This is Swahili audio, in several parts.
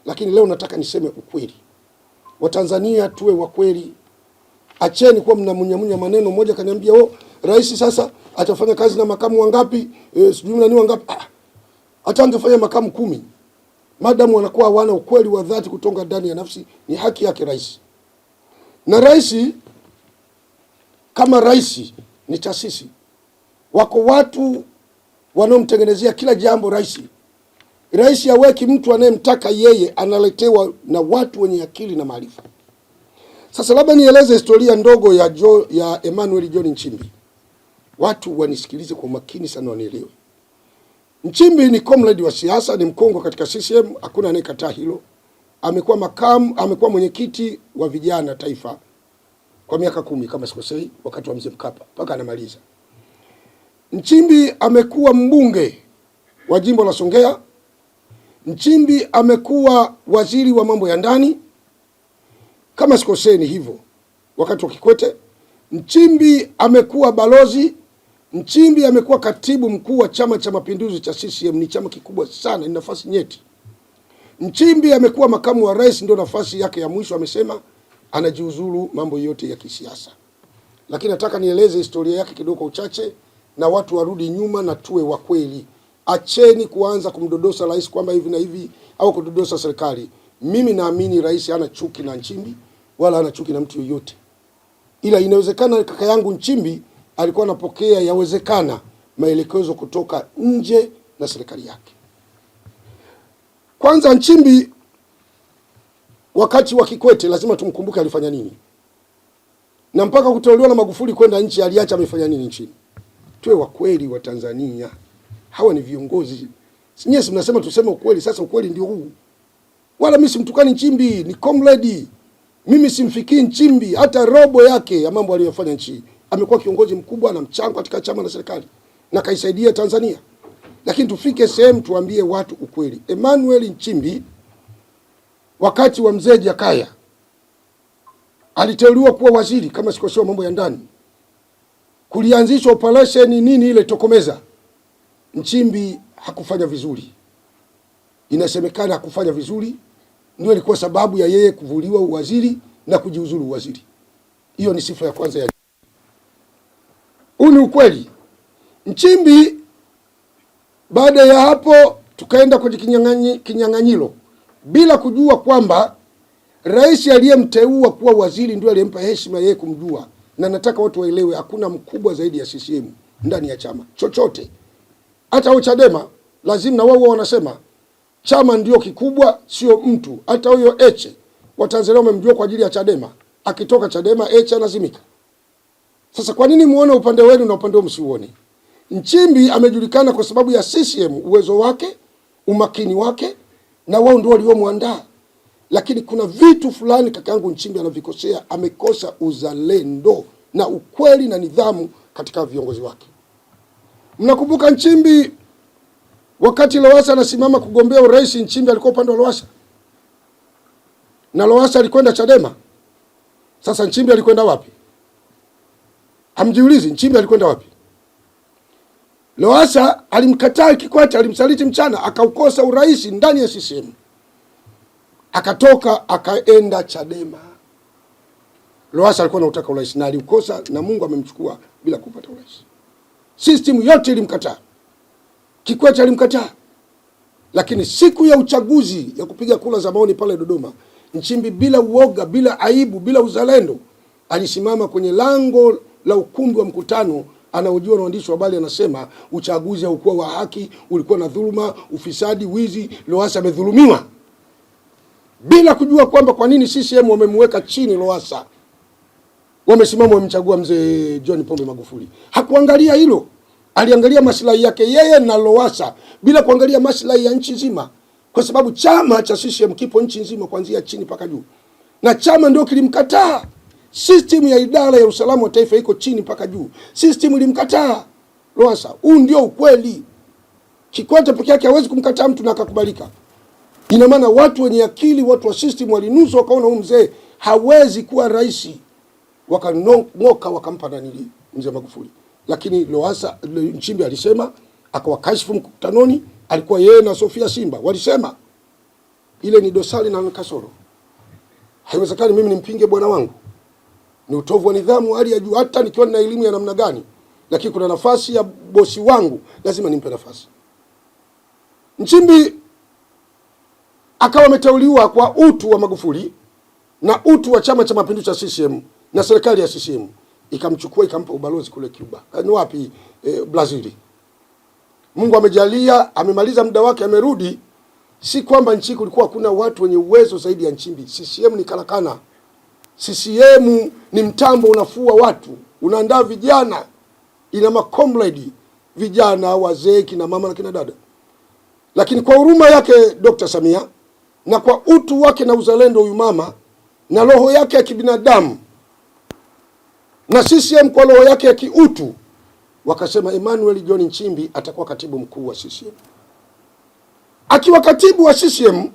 Lakini leo nataka niseme ukweli. Watanzania tuwe wa kweli. Acheni kuwa mnamunyamunya maneno. Mmoja kaniambia, rais sasa atafanya kazi na makamu wangapi? Sijui nani wangapi. Hata angefanya makamu 10. Madamu wanakuwa hawana ukweli wa dhati kutoka ndani ya nafsi, ni haki yake rais. Na rais kama rais ni taasisi. Wako watu wanaomtengenezea kila jambo rais. Rais haweki mtu anayemtaka yeye, analetewa na watu wenye akili na maarifa. Sasa labda nieleze historia ndogo ya Emmanuel John Nchimbi. Watu wanisikilize kwa makini sana wanielewe. Nchimbi ni comrade wa siasa, ni mkongwe katika CCM, hakuna anayekataa hilo. Amekuwa mwenyekiti wa vijana taifa kwa miaka 10 kama sikosei, wakati wa Mzee Mkapa mpaka anamaliza. Nchimbi amekuwa mbunge wa jimbo la Songea. Nchimbi amekuwa waziri wa mambo ya ndani kama sikosei ni hivyo wakati wa Kikwete. Nchimbi amekuwa balozi. Nchimbi amekuwa katibu mkuu wa Chama cha Mapinduzi cha CCM, ni chama kikubwa sana, ni nafasi nyeti. Nchimbi amekuwa makamu wa rais, ndio nafasi yake ya mwisho, amesema anajiuzuru mambo yote ya kisiasa. Lakini nataka nieleze historia yake kidogo kwa uchache na watu warudi nyuma na tuwe wa kweli. Acheni kuanza kumdodosa rais kwamba hivi na hivi au kudodosa serikali. Mimi naamini rais hana chuki na Nchimbi wala hana chuki na mtu yoyote. Ila inawezekana kaka yangu Nchimbi alikuwa anapokea yawezekana maelekezo kutoka nje na serikali yake. Kwanza Nchimbi wakati wa Kikwete lazima tumkumbuke alifanya nini. Na mpaka kuteuliwa na Magufuli kwenda nchi aliacha amefanya nini nchini. Tuwe wa kweli wa Tanzania. Hawa ni viongozi. Nyinyi mnasema tuseme ukweli, sasa ukweli ndio huu. Wala mimi simtukani Nchimbi, ni comrade. Mimi simfikii Nchimbi hata robo yake ya mambo aliyofanya nchi. Amekuwa kiongozi mkubwa na mchango katika chama na serikali na kaisaidia Tanzania. Lakini tufike sehemu tuambie watu ukweli. Emmanuel Nchimbi wakati wa Mzee Jakaya aliteuliwa kuwa waziri kama sikoseo mambo ya ndani. Kulianzishwa operation nini ile Tokomeza. Nchimbi hakufanya vizuri. Inasemekana hakufanya vizuri, ndio ilikuwa sababu ya yeye kuvuliwa uwaziri na kujiuzuru uwaziri. Hiyo ni sifa ya kwanza ya. Huu ni ukweli. Nchimbi baada ya hapo tukaenda kwenye kinyang'anyiro bila kujua kwamba rais aliyemteua kuwa waziri ndio aliyempa heshima yeye kumjua. Na nataka watu waelewe hakuna mkubwa zaidi ya CCM ndani ya chama chochote. Hata wao Chadema lazima na wao wanasema chama ndio kikubwa, sio mtu. Hata huyo Heche Watanzania wamemjua kwa ajili ya Chadema. Akitoka Chadema Heche anazimika. Sasa kwa nini muone upande wenu na upande wao msiuone? Nchimbi amejulikana kwa sababu ya CCM, uwezo wake, umakini wake, na wao ndio waliomwandaa. Lakini kuna vitu fulani kakaangu Nchimbi anavikosea, amekosa uzalendo na ukweli na nidhamu katika viongozi wake. Mnakumbuka Nchimbi wakati Lowassa anasimama kugombea urais, Nchimbi alikuwa upande wa Lowassa. Na Lowassa alikwenda Chadema. Sasa Nchimbi alikwenda wapi? Hamjiulizi Nchimbi alikwenda wapi? Lowassa alimkataa Kikwete, alimsaliti mchana, akaukosa urais ndani ya CCM. Akatoka akaenda Chadema. Lowassa alikuwa anataka urais na aliukosa, na Mungu amemchukua bila kupata urais. System yote ilimkataa. Kikwete alimkataa. Lakini siku ya uchaguzi ya kupiga kura za maoni pale Dodoma, Nchimbi bila uoga, bila aibu, bila uzalendo alisimama kwenye lango la ukumbi wa mkutano, anaojua na waandishi wa habari, anasema uchaguzi haukuwa wa haki, ulikuwa na dhuluma, ufisadi, wizi, Lowassa amedhulumiwa. Bila kujua kwamba kwa nini CCM wamemweka chini Lowassa. Wamesimama wamemchagua Mzee John Pombe Magufuli. Hakuangalia hilo. Aliangalia maslahi yake yeye na Lowassa bila kuangalia maslahi ya nchi nzima. Kwa sababu chama cha CCM kipo nchi nzima kuanzia chini mpaka juu. Na chama ndio kilimkataa. System ya idara ya usalama wa taifa iko chini mpaka juu. System ilimkataa Lowassa. Huu ndio ukweli. Kikwete peke yake hawezi kumkataa mtu na akakubalika. Ina maana watu wenye akili, watu wa system walinusu, wakaona huyu mzee hawezi kuwa rais. Wakangoka wakampa nani Mzee Magufuli. Lakini Lowassa, Nchimbi alisema, akawakashifu mkutanoni, alikuwa yeye na Sofia Simba. Walisema ile ni dosari na kasoro. Haiwezekani mimi nimpinge bwana wangu. Ni utovu wa nidhamu hali ya juu, hata nikiwa na elimu ya namna gani, lakini kuna nafasi ya bosi wangu, lazima nimpe nafasi. Nchimbi akawa ameteuliwa kwa utu wa Magufuli na utu wa Chama cha Mapinduzi cha CCM na serikali ya CCM ikamchukua ikampa ubalozi kule Cuba. Ni wapi? Brazil. Mungu amejalia, amemaliza muda wake, amerudi. Si kwamba nchi kulikuwa kuna watu wenye uwezo zaidi ya Nchimbi. CCM ni karakana. CCM ni mtambo unafua watu, unaandaa vijana, ina makomrade vijana, wazee, kina mama na kina dada. Lakini kwa huruma yake Dr. Samia na kwa utu wake na uzalendo huyu mama na roho yake ya kibinadamu na CCM kwa roho yake ya kiutu, wakasema Emmanuel John Nchimbi atakuwa katibu mkuu wa CCM. Akiwa katibu wa CCM,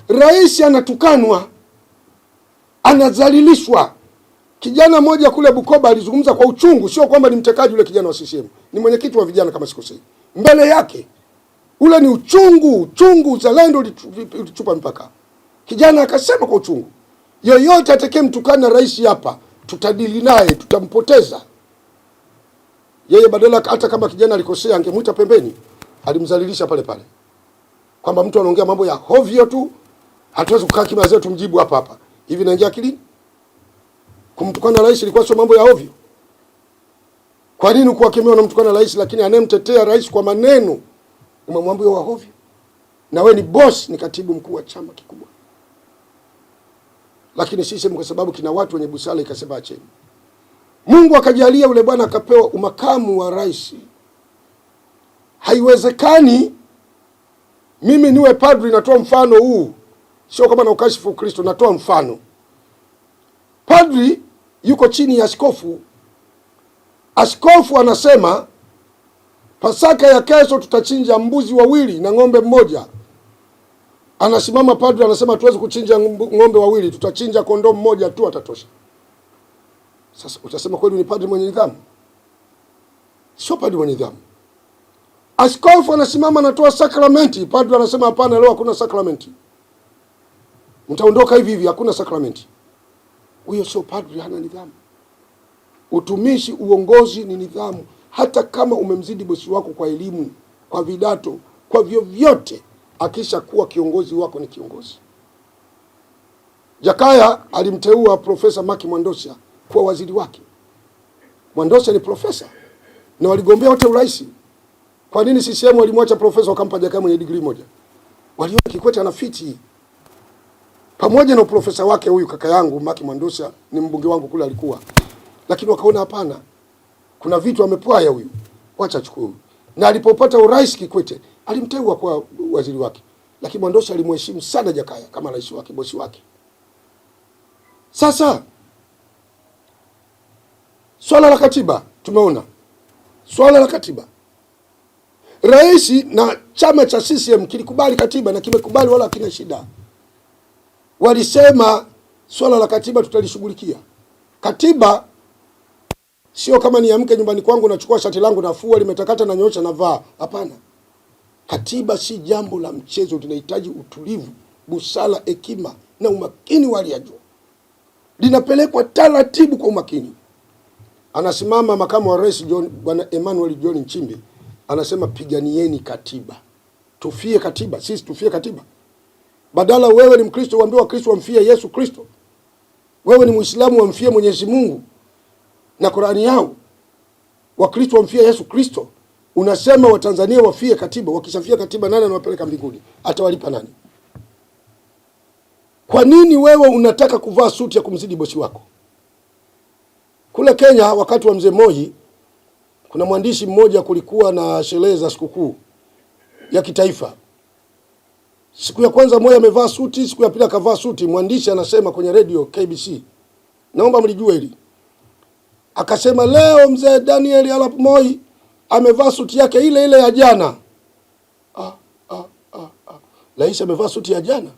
rais anatukanwa, anadhalilishwa. Kijana mmoja kule Bukoba alizungumza kwa uchungu, sio kwamba ni mtekaji yule kijana wa CCM, ni mwenyekiti wa vijana kama sikosei. Mbele yake ule ni uchungu, uzalendo ulitupa mpaka. Kijana akasema kwa uchungu, yoyote atakayemtukana rais hapa tutadili naye, tutampoteza. Yeye badala hata kama kijana alikosea angemuita pembeni, alimdhalilisha pale pale. Kwamba mtu anaongea mambo ya hovyo tu, hatuwezi kukaa kimya zetu tumjibu hapa. Hivi naingia akilini? Kumtukana rais ilikuwa sio mambo ya hovyo. Kwa nini kuwakemea na mtukana rais, lakini anemtetea rais kwa maneno umemwambia wa hovyo? Na we ni boss, ni katibu mkuu wa chama kikubwa. Lakini sisi kwa sababu kina watu wenye busara ikasema acheni. Mungu akajalia yule bwana akapewa umakamu wa rais. Haiwezekani mimi niwe padri, natoa mfano huu. Sio kama na ukashifu Kristo, natoa mfano. Padri yuko chini ya askofu. Askofu anasema Pasaka ya kesho tutachinja mbuzi wawili na ng'ombe mmoja. Anasimama padri anasema tuwezi kuchinja ng'ombe wawili, tutachinja kondoo mmoja tu atatosha. Sasa utasema kweli ni padri mwenye nidhamu? Sio padri mwenye nidhamu. Askofu anasimama anatoa sakramenti, padri anasema hapana, leo hakuna sakramenti. Mtaondoka hivi hivi, hakuna sakramenti. Huyo sio padri, hana nidhamu. Utumishi, uongozi ni nidhamu. Hata kama umemzidi bosi wako kwa elimu, kwa vidato, kwa vyovyote, akisha kuwa kiongozi wako ni kiongozi. Jakaya alimteua Profesa Maki Mwandosha kuwa waziri wake. Mwandosha ni profesa na waligombea wote urais. Kwa nini CCM walimwacha profesa wakampa Jakaya mwenye degree moja? Waliona Kikwete anafiti. Pamoja na profesa wake huyu kaka yangu Maki Mwandosha ni mbunge wangu kule alikuwa. Lakini wakaona hapana, kuna vitu amepwaya huyu, wacha achukue. Na alipopata urais Kikwete alimteua kwa waziri wake. Lakini Mwandosha alimheshimu sana Jakaya kama rais wake, bosi wake. Sasa swala la katiba tumeona. Swala la katiba, rais na chama cha CCM kilikubali katiba na kimekubali, wala hakina shida. Walisema swala la katiba tutalishughulikia. Katiba sio kama niamke nyumbani kwangu nachukua shati langu nafua limetakata na nyosha na vaa. Hapana. Katiba si jambo la mchezo, linahitaji utulivu, busara, hekima na umakini wa hali ya juu. Linapelekwa taratibu kwa umakini. Anasimama makamu wa rais Bwana Emmanuel John Nchimbi, anasema piganieni katiba. Tufie katiba, sisi tufie katiba. Badala wewe ni Mkristo uambiwe Wakristo wamfie Yesu Kristo. Wewe ni Muislamu wamfie Mwenyezi Mungu na Qur'ani yao. Wakristo wamfie Yesu Kristo. Unasema Watanzania wafie katiba. Wakishafia katiba nani anawapeleka mbinguni? Atawalipa nani? Kwa nini wewe unataka kuvaa suti ya kumzidi bosi wako? Kule Kenya wakati wa Mzee Moi, kuna mwandishi mmoja, kulikuwa na sherehe za sikukuu ya kitaifa. Siku ya kwanza Moi amevaa suti, siku ya pili akavaa suti. Mwandishi anasema kwenye radio KBC, naomba mlijue hili. Akasema leo Mzee Daniel Arap Moi amevaa suti yake ile ile ya jana. Rais amevaa suti ya jana.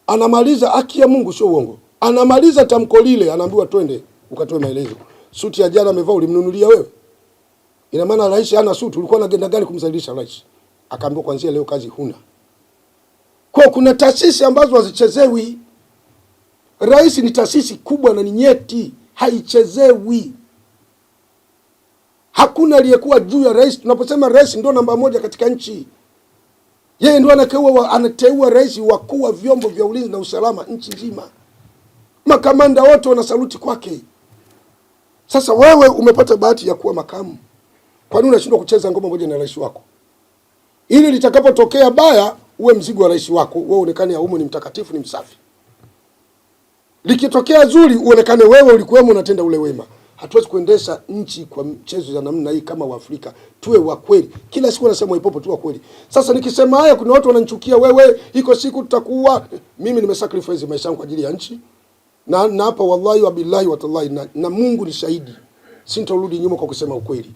Anamaliza, haki ya Mungu sio uongo, anamaliza tamko lile, anaambiwa twende ukatoe maelezo. Suti ya jana amevaa, ulimnunulia wewe? Ina maana rais hana suti, ulikuwa na agenda gani kumzalisha rais? Akaambiwa kuanzia leo kazi huna. Kwa kuna taasisi ambazo hazichezewi. Rais ni taasisi kubwa na ni nyeti, haichezewi. Hakuna aliyekuwa juu ya rais. Tunaposema rais ndio namba moja katika nchi, yeye ndio anateua rais, wakuu wa vyombo vya ulinzi na usalama nchi nzima, makamanda wote wanasaluti kwake. Sasa wewe umepata bahati ya kuwa makamu, kwa nini unashindwa kucheza ngoma moja na rais wako, ili litakapotokea baya uwe mzigo wa rais wako, wewe uonekane humu ni mtakatifu, ni msafi. Likitokea zuri uonekane wewe ulikuwemo unatenda ule wema. Hatuwezi kuendesha nchi kwa mchezo za namna hii. Kama Waafrika tuwe wa kweli. Kila siku nasema ipopo tu wa kweli. Sasa nikisema haya kuna watu wananichukia, wewe iko siku tutakuwa. Mimi nimesacrifice maisha yangu kwa ajili ya nchi. Na hapa wallahi wa billahi wa tallahi na Mungu ni shahidi. Sintarudi nyuma kwa kusema ukweli.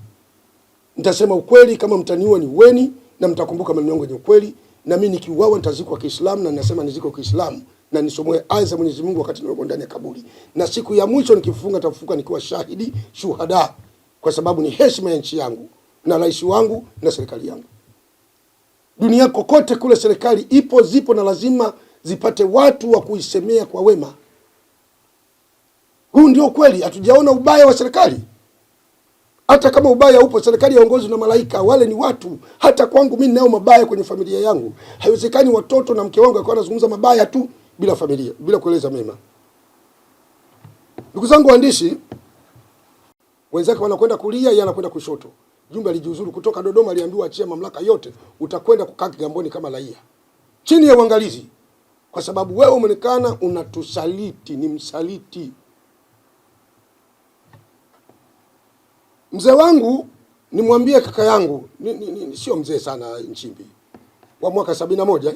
Nitasema ukweli, kama mtaniua ni weni, na mtakumbuka maneno yangu ya ukweli. Na mimi nikiuawa nitazikwa Kiislamu, na ninasema niziko Kiislamu na nisomoe aya za Mwenyezi Mungu wakati niko ndani ya kaburi. Na siku ya mwisho nikifunga nitafufuka nikiwa shahidi shuhada, kwa sababu ni heshima ya nchi yangu na rais wangu na serikali yangu. Dunia kokote kule serikali zipo na lazima zipate watu wa kuisemea kwa wema. Huu ndio kweli. Hatujaona ubaya wa serikali. Hata kama ubaya upo, serikali yaongozwe na malaika, wale ni watu. Hata kwangu mimi ninao mabaya kwenye familia yangu. Haiwezekani watoto na mke wangu akawa anazungumza mabaya tu bila familia, bila kueleza mema. Ndugu zangu waandishi, wenzake wanakwenda kulia, yeye anakwenda kushoto. Jumbe alijiuzuru kutoka Dodoma, aliambiwa achia mamlaka yote, utakwenda kukaa Kigamboni kama raia, chini ya uangalizi, kwa sababu wewe umeonekana unatusaliti, ni msaliti. Mzee wangu nimwambie kaka yangu, sio mzee sana Nchimbi, wa mwaka 71,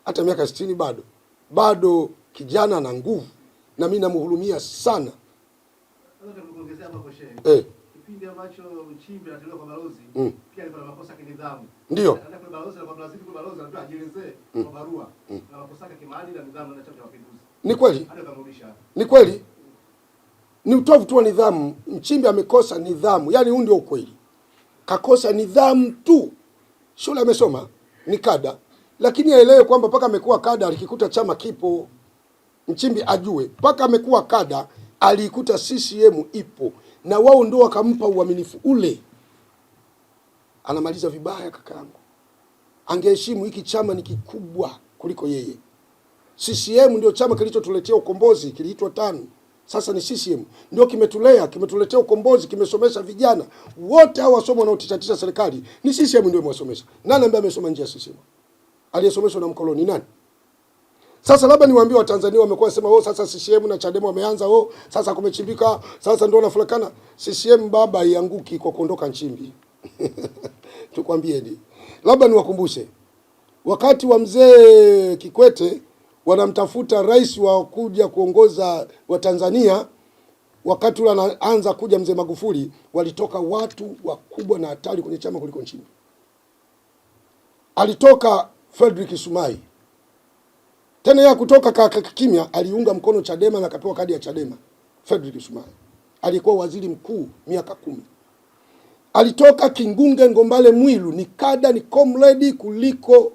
hata miaka 60 bado kijana na nguvu, na mimi namhurumia sana. Kipindi ambacho Nchimbi anatolewa kwa balozi, pia alikuwa na makosa ya kinidhamu. Ndio. Anataka balozi na kwa balozi anataka ajielezee kwa barua na makosa ya kimaadili na nidhamu na Chama cha Mapinduzi. Ni kweli? Hata kamrudisha. Ni kweli? Ni utovu tu wa nidhamu. Nchimbi amekosa nidhamu. Yaani huu ndio ukweli. Kakosa nidhamu tu. Shule amesoma, ni kada. Lakini aelewe kwamba paka amekuwa kada alikikuta chama kipo. Nchimbi ajue paka amekuwa kada alikuta CCM ipo, na wao ndio wakampa uaminifu ule. Anamaliza vibaya kakaangu. Angeheshimu hiki chama ni kikubwa kuliko yeye. CCM ndio chama kilichotuletea ukombozi, kiliitwa TANU. Sasa ni CCM ndio kimetuletea ukombozi, kimesomesha vijana. Wote hao wasomo wanaotishatisha serikali ni CCM ndio imewasomesha. Nani ambaye amesoma nje ya CCM? Aliyesomeshwa na mkoloni nani? Sasa labda niwaambie Watanzania wamekuwa sema sasa CCM na Chadema wameanza sasa kumechimbika, sasa ndio wanafulakana. CCM baba haianguki kwa kuondoka Nchimbi. Tukwambieni. Labda niwakumbushe. Wakati wa mzee Kikwete wanamtafuta rais wa kuja kuongoza wa Tanzania, wakati ule anaanza kuja mzee Magufuli, walitoka watu wakubwa na hatari kwenye chama kuliko Nchimbi. Alitoka Frederick Sumai. Tena ya kutoka kimya aliunga mkono Chadema na akapewa kadi ya Chadema. Frederick Sumai alikuwa waziri mkuu miaka 10. Alitoka Kingunge Ngombale Mwilu, ni kada, ni comrade kuliko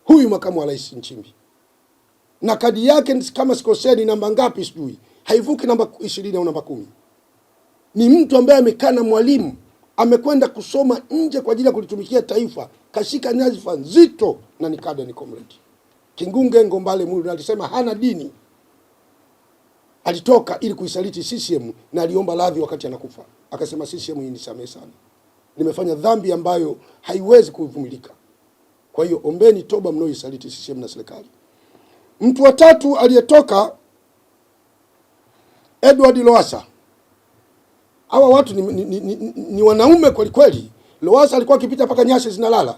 huyu makamu wa rais Nchimbi. Na kadi yake kama sikosea ni namba ngapi sijui, haivuki namba 20 au namba 10. Ni mtu ambaye amekaa na Mwalimu, amekwenda kusoma nje kwa ajili ya kulitumikia taifa, kashika nyadhifa nzito, na ni kada, ni comrade. Kingunge Ngombale Mwilu alisema hana dini. Alitoka ili kuisaliti CCM na aliomba radhi wakati anakufa. Akasema CCM nisamehe sana, nimefanya dhambi ambayo haiwezi kuvumilika. Kwa hiyo ombeni toba mnaoisaliti CCM na serikali. Mtu wa tatu aliyetoka Edward Lowassa. Hawa watu ni wanaume kweli kweli. Lowassa alikuwa akipita paka nyasi zinalala.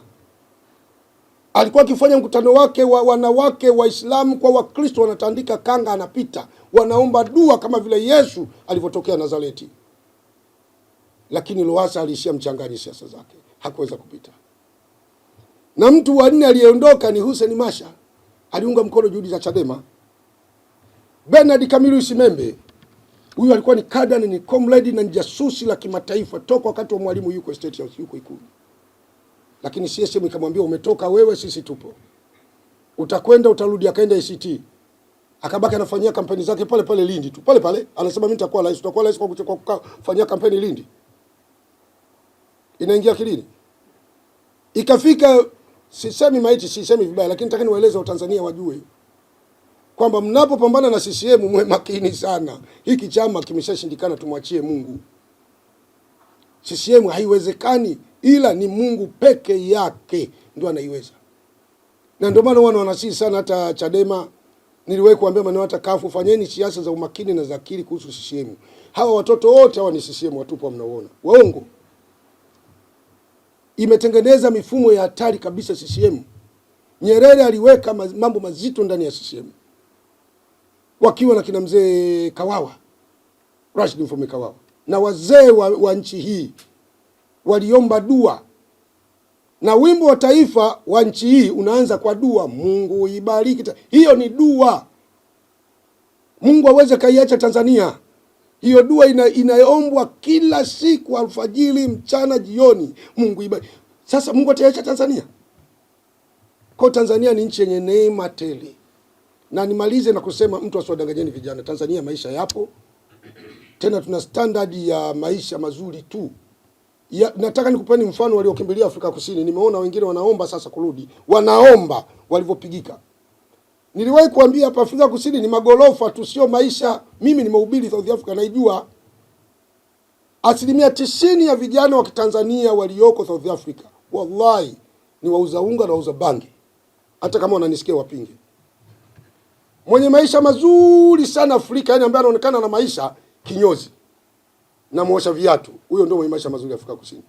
Alikuwa akifanya mkutano wake wa wanawake Waislamu kwa Wakristo, wanatandika kanga, anapita, wanaomba dua kama vile Yesu alivyotokea Nazareti. Lakini Lowassa aliishia mchangani siasa zake, hakuweza kupita. Na mtu wa 4 aliyeondoka ni Hussein Masha, aliunga mkono juhudi za Chadema. Bernard Kamilu Simembe, huyu alikuwa ni kada, ni comrade na jasusi la kimataifa toka wakati wa Mwalimu yuko State House, yuko Ikulu. Lakini CCM ikamwambia umetoka wewe, sisi tupo. utakwenda utarudi, akaenda ACT, akabaki anafanyia kampeni zake pale pale Lindi tu, pale pale anasema mimi nitakuwa rais. Utakuwa rais kwa kufanyia kampeni Lindi? Inaingia kilini? Ikafika, sisemi maiti, sisemi vibaya, lakini nataka niwaeleze Watanzania wajue kwamba mnapopambana na CCM mwe makini sana. Hiki chama kimeshashindikana, tumwachie Mungu. CCM haiwezekani, ila ni Mungu peke yake ndio anaiweza. Na ndio maana wanasisi sana, hata Chadema niliwahi kuambia maneno, hata kafu, fanyeni siasa za umakini na za akili kuhusu CCM. Hawa watoto wote hawa ni CCM watupu, mnaoona waongo. Imetengeneza mifumo ya hatari kabisa CCM. Nyerere aliweka mambo mazito ndani ya CCM, wakiwa na kina mzee Kawawa, Rashid Mfaume Kawawa, na wazee wa nchi hii waliomba dua, na wimbo wa taifa wa nchi hii unaanza kwa dua, Mungu ibariki. Hiyo ni dua, Mungu aweze kaiacha Tanzania. Hiyo dua inaombwa kila siku, alfajiri, mchana, jioni, Mungu ibariki. Sasa Mungu ataiacha Tanzania? Kwa Tanzania ni nchi yenye neema tele. Na nimalize na kusema, mtu asiwadanganyeni vijana, Tanzania maisha yapo, tena tuna standard ya maisha mazuri tu. Nataka nikupeni mfano waliokimbilia Afrika Kusini. Nimeona wengine wanaomba sasa kurudi, wanaomba walivyopigika. Niliwahi kuambia hapa, Afrika Kusini ni magorofa tu, sio maisha. Mimi nimehubiri South Africa, naijua. 90% ya vijana wa Tanzania walioko South Africa wallahi ni wauza unga na wauza bangi. Hata kama wananisikia wapinge. Mwenye maisha mazuri sana Afrika, yani ambaye anaonekana na maisha kinyozi na muosha viatu, huyo ndio mwenye maisha mazuri Afrika Kusini.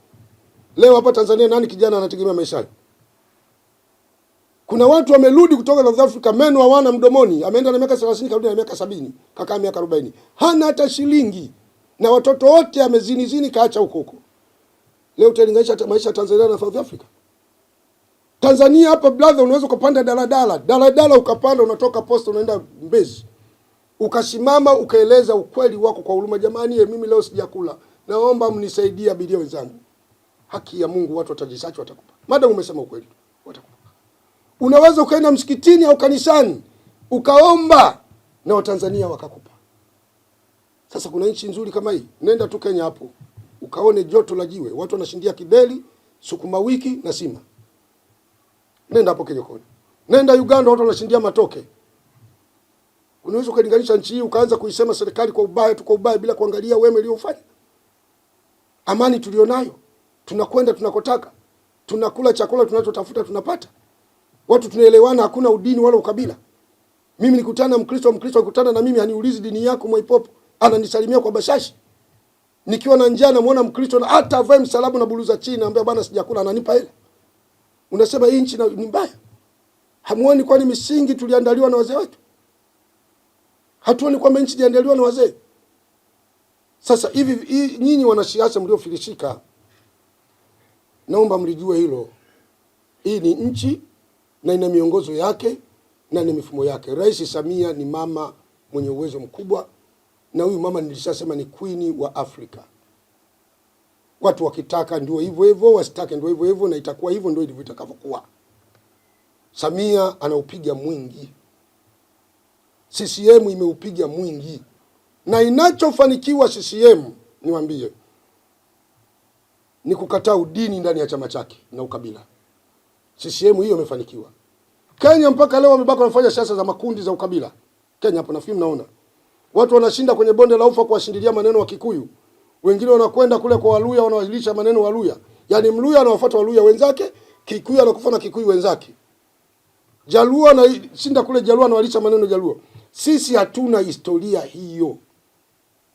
Leo hapa Tanzania nani kijana anategemea maisha hayo? Kuna watu wamerudi kutoka South Africa, meno hawana mdomoni, ameenda na miaka 30 karudi na miaka 70, kaka miaka 40. Hana hata shilingi, na watoto wote amezini kaacha huko. Leo utalinganisha maisha ya Tanzania na South Africa? Tanzania hapa brother, unaweza kupanda daladala ukapanda, unatoka Posta unaenda Mbezi, ukasimama ukaeleza ukweli wako kwa huruma, jamani, mimi leo sijakula, naomba mnisaidie abiria wenzangu. Haki ya Mungu, watu watajisachi, watakupa. Madam umesema ukweli, watakupa. Unaweza ukaenda msikitini au kanisani ukaomba na Watanzania wakakupa. Sasa kuna nchi nzuri kama hii? Nenda tu Kenya hapo ukaone joto la jiwe, watu wanashindia kideli, sukuma wiki na sima. Nenda hapo Kenya koni. Nenda Uganda, watu wanashindia matoke. Unaweza kulinganisha nchi hii ukaanza kuisema serikali kwa ubaya tu, kwa ubaya, bila kuangalia wema iliyofanya? Amani tulionayo, tunakwenda tunakotaka, tunakula chakula tunachotafuta tunapata, watu tunaelewana, hakuna udini wala ukabila. Mimi nikutana na Mkristo akutana na mimi, haniulizi dini yako Mwaipopo, ananisalimia kwa bashashi. Nikiwa na njaa namuona Mkristo na hata avae msalaba na buluza chini, naambia bwana sijakula, ananipa hela. Unasema hii nchi ni mbaya? Hamuoni kwani misingi tuliandaliwa na wazee wetu? Hatuoni kwamba nchi iliandaliwa na wazee? Sasa hivi nyinyi wanasiasa mliofilishika, naomba mlijue hilo. Hii ni nchi na ina miongozo yake na ni mifumo yake. Rais Samia ni mama mwenye uwezo mkubwa, na huyu mama nilishasema ni queen wa Afrika. Watu wakitaka ndio hivyo hivyo, wasitake ndio hivyo hivyo, na itakuwa hivyo ndio ilivyo itakavyokuwa. Samia anaupiga mwingi, CCM imeupiga mwingi, na inachofanikiwa CCM niwaambie ni kukataa udini ndani ya chama chake na ukabila. CCM hiyo imefanikiwa. Kenya mpaka leo wamebaki wanafanya siasa za makundi za ukabila. Kenya hapo nafikiri mnaona. Watu wanashinda kwenye bonde la ufa kuwashindilia maneno wa Kikuyu. Wengine wanakwenda kule kwa Waluya wanawajilisha maneno Waluya. Yaani Mluya anawafuata Waluya wenzake, Kikuyu anakufa na Kikuyu wenzake. Jaluo anashinda kule Jaluo anawalisha maneno Jaluo. Sisi hatuna historia hiyo.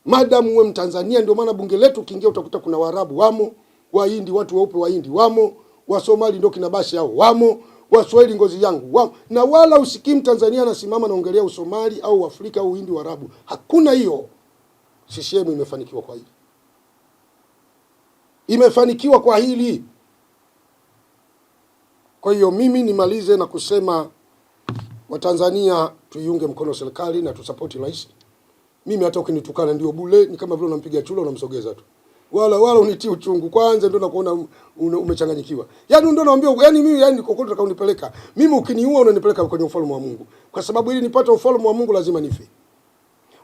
Madam uwe Mtanzania, ndio maana bunge letu kiingia utakuta kuna Waarabu wamo, Wahindi, watu weupe Wahindi wamo, Wasomali ndio kinabashi hao wamo, Waswahili ngozi yangu wamo. Na wala usikii Mtanzania anasimama naongelea Usomali au Afrika au Hindi Waarabu. Hakuna hiyo. CCM imefanikiwa kwa hili. Imefanikiwa kwa hili. Kwa hiyo mimi nimalize na kusema Watanzania tuiunge mkono serikali na tusapoti rais. Mimi hata ukinitukana ndio bure, ni kama vile unampiga chulo unamsogeza tu. wala unitii uchungu. Kwanza ndio nakuona umechanganyikiwa. Yaani ndio naambia, yaani mimi, yaani kokote utakaonipeleka mimi, ukiniua unanipeleka kwenye ufalme wa Mungu, kwa sababu ili nipate ufalme wa Mungu lazima nife.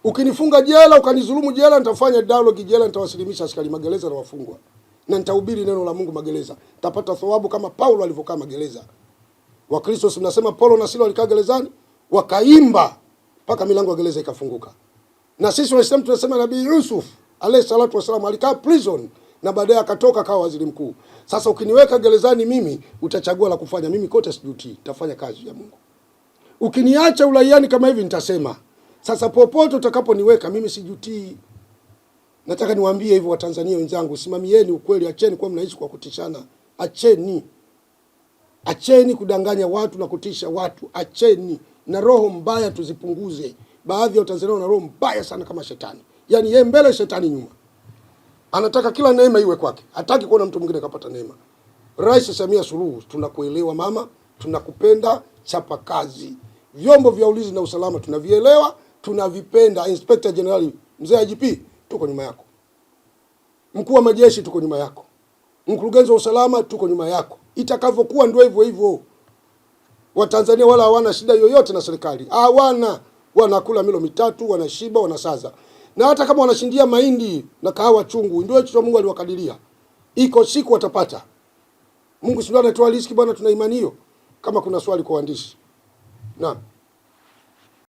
Ukinifunga jela, ukanizulumu jela, nitafanya dialogue jela, nitawasilimisha askari magereza na wafungwa, na nitahubiri neno la Mungu magereza. Nitapata thawabu kama Paulo alivyokaa magereza. Wakristo mnasema Paulo na Sila walikaa gerezani wakaimba mpaka milango ya gereza ikafunguka. Na sisi Waislamu tunasema Nabii Yusuf alayhi salatu wasallam alikaa prison na baadaye akatoka kawa waziri mkuu. Sasa ukiniweka gerezani mimi, utachagua la kufanya. Mimi kote sijutii, nitafanya kazi ya Mungu. Ukiniacha uraiani kama hivi nitasema. Sasa popote utakaponiweka mimi sijutii. Nataka niwaambie hivyo Watanzania wenzangu, simamieni ukweli, acheni kwa mnaishi kwa kutishana. Acheni kudanganya watu na kutisha watu. Acheni na roho mbaya tuzipunguze. Baadhi ya Watanzania wana roho mbaya sana kama shetani. Yaani yeye mbele, shetani nyuma. Anataka kila neema iwe kwake. Hataki kuona mtu mwingine kapata neema. Rais Samia Suluhu, tunakuelewa mama, tunakupenda, chapa kazi. Vyombo vya ulinzi na usalama tunavielewa, tunavipenda. Inspector General Mzee IGP, tuko nyuma yako. Mkuu wa majeshi tuko nyuma yako. Mkurugenzi wa usalama tuko nyuma yako. Itakavyokuwa ndio hivyo hivyo. Watanzania wala hawana shida yoyote na serikali. Wanakula milo mitatu, wanashiba, wanasaza. Na hata kama wanashindia mahindi na kahawa chungu, ndio hicho Mungu aliwakadiria. Iko siku watapata. Mungu si ndio anatoa riziki bwana, tuna imani hiyo. Kama kuna swali kwa waandishi. Naam.